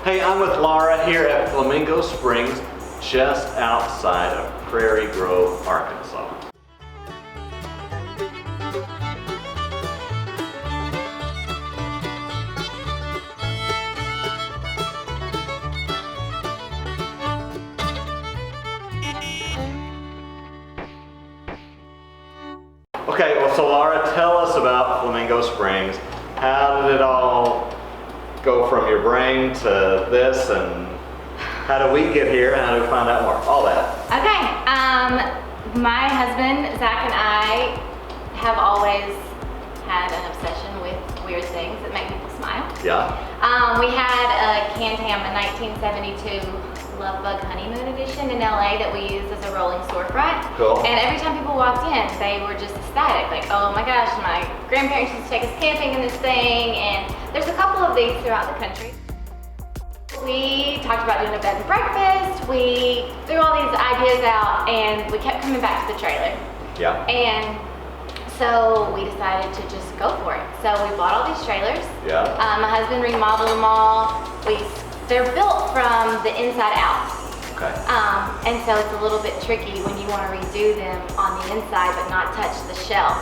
Hey, I'm with Laura here at Flamingo Springs, just outside of Prairie Grove, Arkansas. Okay, well, so Laura, tell us about Flamingo Springs. How did it all go from your brain to this, and how do we get here, and how do we find out more? All that. Okay, my husband, Zach, and I have always had an obsession with weird things that make people smile. Yeah. We had a Can-Tam, a 1972 Love Bug Honeymoon edition in LA that we used as a rolling storefront. Cool. And every time people walked in, they were just ecstatic. Like, oh my gosh, my grandparents used to take us camping in this thing. And there's a couple of these throughout the country. We talked about doing a bed and breakfast. We threw all these ideas out and we kept coming back to the trailer. Yeah. And so we decided to just go for it. So we bought all these trailers. Yeah. My husband remodeled them all. They're built from the inside out. Okay. And so it's a little bit tricky when you want to redo them on the inside but not touch the shell.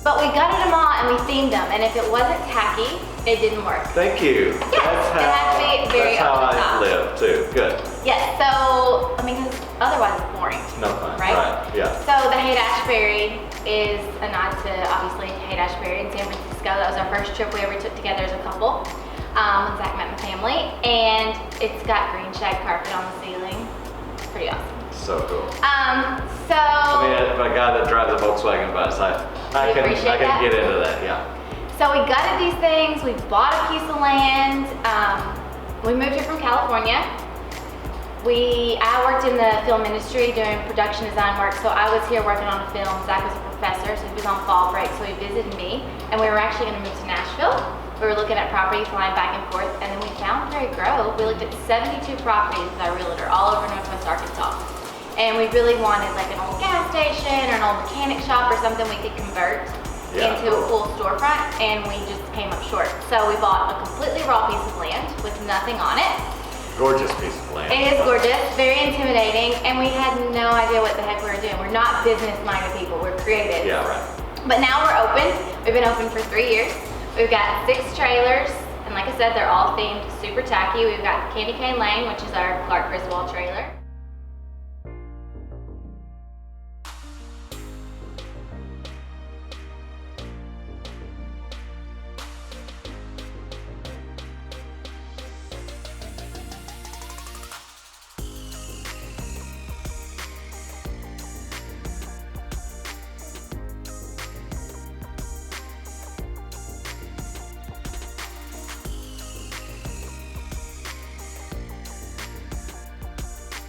But we gutted them all and we themed them, and if it wasn't tacky, it didn't work. Thank you. Yes, it has to be very that's how over the I top. live too. Good. Yes, so, I mean, 'cause otherwise it's boring. No fun. Right? Yeah. So the Haight-Ashbury is a nod to, obviously, Haight-Ashbury in San Francisco. That was our first trip we ever took together as a couple. When Zach met my family, and it's got green shag carpet on the ceiling. It's pretty awesome. So cool. I I mean, if a guy that drives a Volkswagen bus, I can get into that. Yeah. So we gutted these things. We bought a piece of land. We moved here from California. I worked in the film industry doing production design work, so I was here working on a film. Zach was a professor, so he was on fall break, so he visited me, and we were actually going to move to Nashville. We were looking at property, flying back and forth, and then we found Prairie Grove. We looked at 72 properties with our realtor all over Northwest Arkansas. And we really wanted like an old gas station or an old mechanic shop or something we could convert into a cool storefront, and we just came up short. So we bought a completely raw piece of land with nothing on it. Gorgeous piece of land. It is gorgeous, very intimidating, and we had no idea what the heck we were doing. We're not business-minded people, we're creative. Yeah, right. But now we're open. We've been open for 3 years. We've got 6 trailers, and like I said, they're all themed super tacky. We've got Candy Cane Lane, which is our Clark Griswold trailer.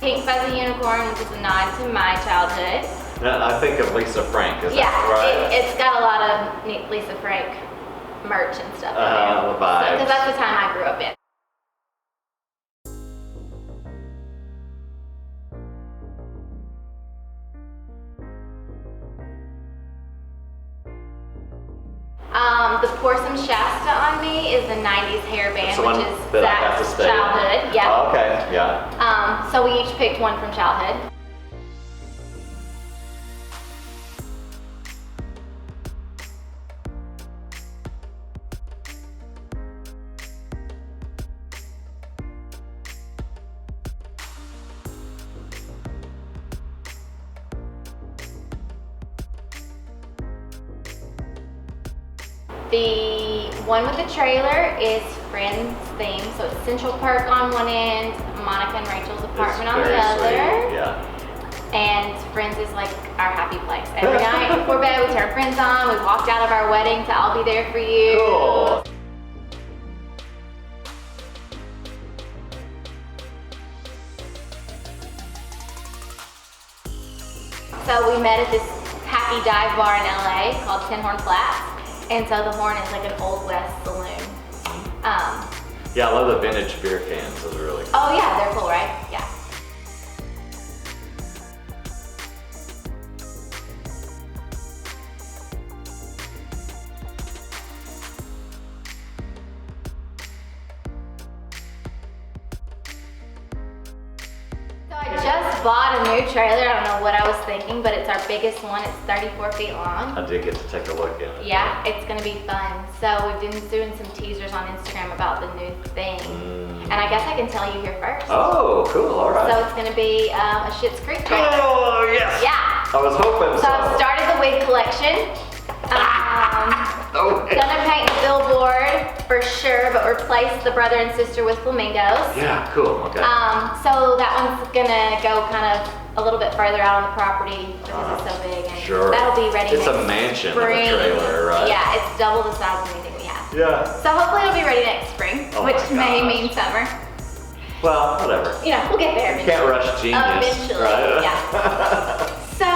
Pink Fuzzy Unicorn, which is a nod to my childhood. Now, I think of Lisa Frank, is Yeah, that right? it's got a lot of neat Lisa Frank merch and stuff. The vibes. Because that's the time I grew up in. The Pour Some Shasta on Me is the 90s hair band, which is Zach's childhood. Yeah. Oh, okay, yeah. So we each picked one from childhood. The one with the trailer is Friends theme, so it's Central Perk on one end, Monica and Rachel's apartment on the other. Sweet. Yeah. And Friends is like our happy place. Every night before bed, we turn Friends on. We walked out of our wedding to I'll Be There For You. Cool. So we met at this happy dive bar in LA called Tin Horn Flats. And so the Horn is like an Old West saloon. Yeah, I love the vintage beer cans. Those are really cool. Oh yeah, they're cool, right? Yeah. bought a new trailer. I don't know what I was thinking, but it's our biggest one. It's 34 feet long. I did get to take a look at it. Yeah, it's gonna be fun. So we've been doing some teasers on Instagram about the new thing. And I guess I can tell you here first. Oh, cool, all right. So it's gonna be a Schitt's Creek trailer. Oh, yes. Yeah. I was hoping So I've started the wig collection. Okay. Gonna paint the billboard for sure, but replace the brother and sister with flamingos. Yeah, cool, okay. So that one's gonna go kind of a little bit further out on the property because it's so big. And Sure. that'll be ready It's next a mansion spring. of a trailer, right? Yeah, it's double the size of anything we have. Yeah. So hopefully it'll be ready next spring, Oh which my may gosh. mean summer. Well, whatever. You know, we'll get there eventually. Can't rush genius, Eventually, right? yeah. So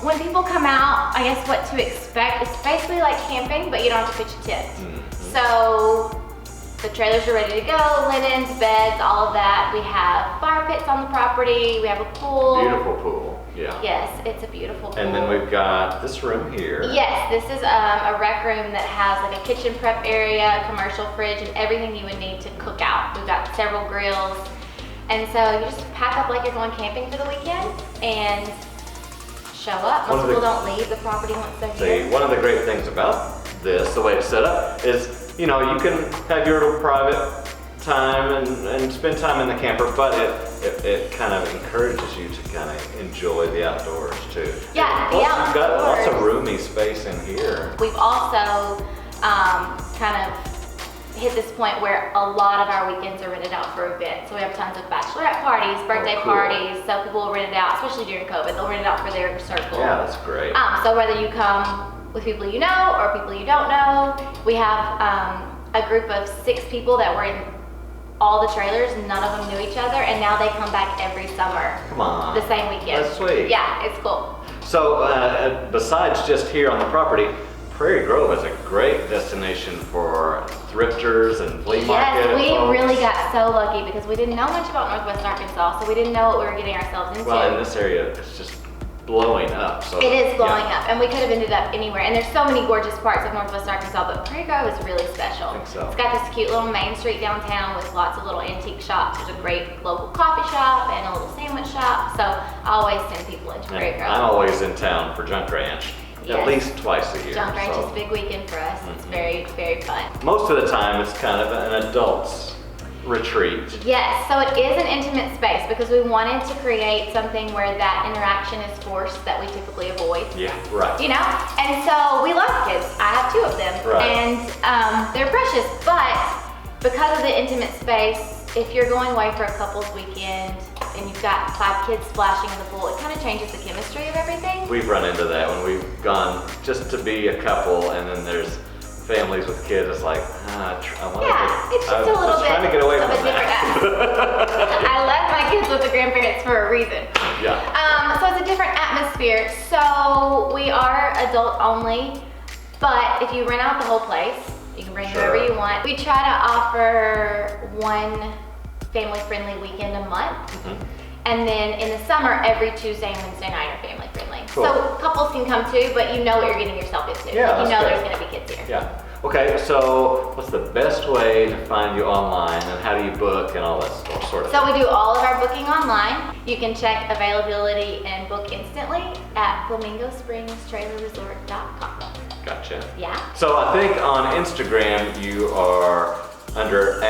when people come out, I guess what to expect, it's basically like camping, but you don't have to pitch a tent. So the trailers are ready to go, linens, beds, all of that. We have fire pits on the property. We have a pool. Beautiful pool, yeah. Yes, it's a beautiful pool. And then we've got this room here. Yes, this is a rec room that has like a kitchen prep area, a commercial fridge, and everything you would need to cook out. We've got several grills. And so you just pack up like you're going camping for the weekend and show up. Most people don't leave the property once they're here. One of the great things about this, the way it's set up, is you can have your little private time and spend time in the camper, but it kind of encourages you to kind of enjoy the outdoors too. Yeah, Plus, the you've got lots of outdoors. roomy space in here. We've also kind of hit this point where a lot of our weekends are rented out for events. So we have tons of bachelorette parties, birthday cool. parties, so people will rent it out, especially during COVID, they'll rent it out for their circle. Yeah, that's great. So whether you come with people you know or people you don't know, we have a group of 6 people that were in all the trailers. None of them knew each other, and now they come back every summer. Come on. The same weekend. That's sweet. Yeah, it's cool. So besides just here on the property, Prairie Grove is a great destination for thrifters and flea market. Yes, we folks. really got so lucky because we didn't know much about Northwest Arkansas, so we didn't know what we were getting ourselves into. Well, in this area, it's just blowing up. So It is blowing yeah. up, and we could have ended up anywhere. And there's so many gorgeous parts of Northwest Arkansas, but Prairie Grove is really special. I think so. It's got this cute little main street downtown with lots of little antique shops. There's a great local coffee shop and a little sandwich shop. So I always send people into Prairie And Grove. I'm always in town for Junk Ranch, Yes. at least twice a year. Junk Ranch so. is a big weekend for us. It's very, very fun. Most of the time, it's kind of an adult's retreat. Yes, so it is an intimate space because we wanted to create something where that interaction is forced that we typically avoid. Yeah, right. You know, and so we love kids. I have 2 of them, Right. and they're precious. But because of the intimate space, if you're going away for a couple's weekend and you've got 5 kids splashing in the pool, it kind of changes the chemistry of everything. We've run into that when we've gone just to be a couple, and then there's families with kids. It's like, It's just a little was bit trying to get away of from a different atmosphere. I left my kids with the grandparents for a reason. Yeah. So it's a different atmosphere. So we are adult only, but if you rent out the whole place, you can bring Sure. whoever you want. We try to offer one family-friendly weekend a month. And then in the summer, every Tuesday and Wednesday night are family friendly. Cool. So couples can come too, but you know what you're getting yourself into. Yeah, You that's know great. there's gonna be kids here. Yeah. Okay, so what's the best way to find you online, and how do you book and all that sort of So we do all of our booking online. You can check availability and book instantly at FlamingoSpringsTrailerResort.com. Gotcha. Yeah. So I think on Instagram you are under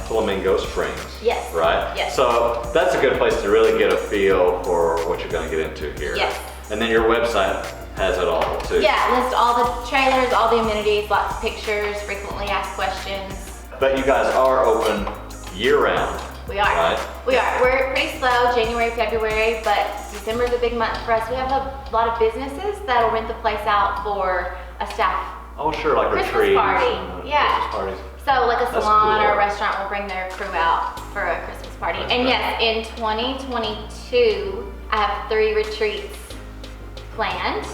@Flamingo Springs. Yes. Right? Yes. So that's a good place to really get a feel for what you're going to get into here. Yes. And then your website has it all too. Yeah, list all the trailers, all the amenities, lots of pictures, frequently asked questions. But you guys are open year round. We are. Right. We are. We're pretty slow, January, February, but December's a big month for us. We have a lot of businesses that'll rent the place out for a staff Oh, sure, like Christmas retreats. party. and Yeah. Christmas parties. So like a That's salon or a cool. restaurant will bring their crew out for a Christmas party. That's And great. yes, in 2022, I have 3 retreats planned.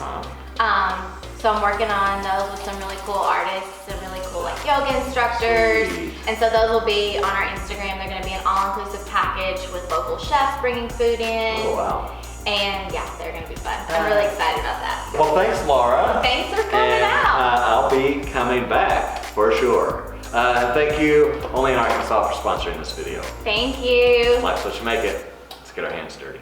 So I'm working on those with some really cool artists, some really cool like yoga instructors. Sweet. And so those will be on our Instagram. They're gonna be an all-inclusive package with local chefs bringing food in. Oh, wow. And yeah, they're gonna be fun. I'm really excited about that. Well, thanks, Laura. Thanks for coming And, out. I'll be coming back for sure. Thank you, Only in Arkansas, for sponsoring this video. Thank you. Life's what you make it. Let's get our hands dirty.